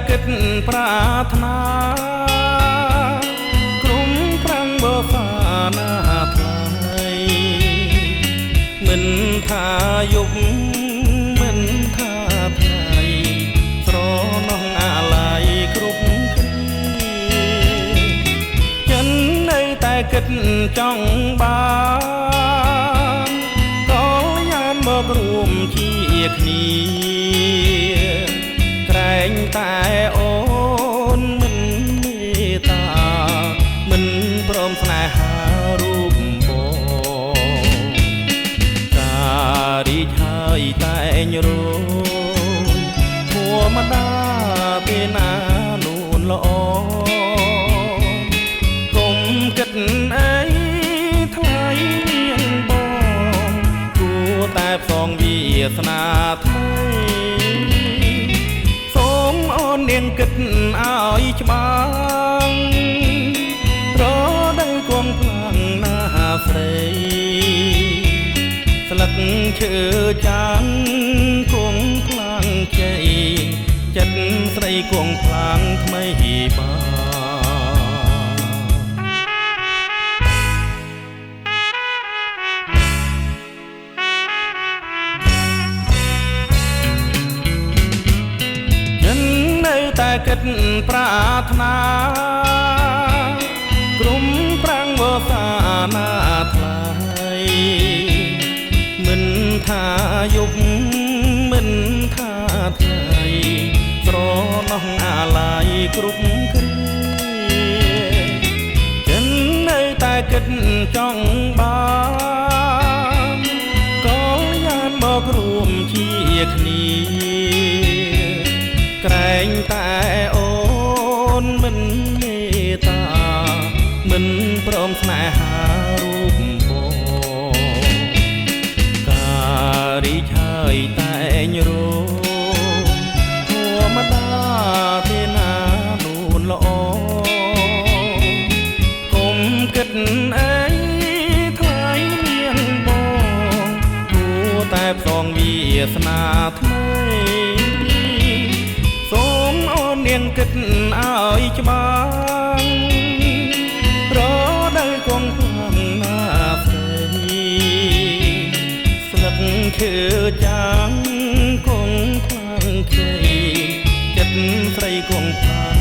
គិតប្រាថ្នាក្រុមប្រាំងបសាណាថ្លៃមិនថាយប់មិនថាថ្ងៃស្រណោះអាឡ័យគ្រប់គ្នាចិននៅតែគិតចង់បានក៏យ៉ាងមករួមជាគ្នាក្រែងតែអូនមិនមេត្តាមិនព្រមស្នេហារូបបងការរីកហើយតែងរយធម្មតាទេណានួនល្អកុំគិតអីថ្លៃមានបងគួរតែផ្សងវាសនាថ្មីនាងគិតឲ្យច្បាស់រដូវគង់ខ្លាំងណាស់ស្រីស្លឹកឈើចាំងគង់ខ្លាំងជ័យចិត្តស្រីគង់ខ្លាំងថ្មីបានតែគិតប្រាថ្នាក្រុមប្រាំងបសាណាថ្លៃមិនថាយប់មិនថាថ្ងៃស្រណោះអាឡ័យគ្រប់គ្រាចិននៅតែគិតចង់បានក៏យ៉ាងមករួមជាគ្នាក្រែងតែអូនមិនមេត្តាមិនព្រមស្នេហារូបបងការរីកហើយតែងរងធម្មតាទេណានួនល្អកុំគិតអីថ្លៃមានបងគួរតែផ្សងវាសនាថ្មីនាងគិតឲ្យច្បាស់រដូវគង់ខ្លាំងណាស់ស្រីស្លឹកឈើចាំងគង់ខ្លាំងជ័យចិត្តស្រីគង់ខ្លាំង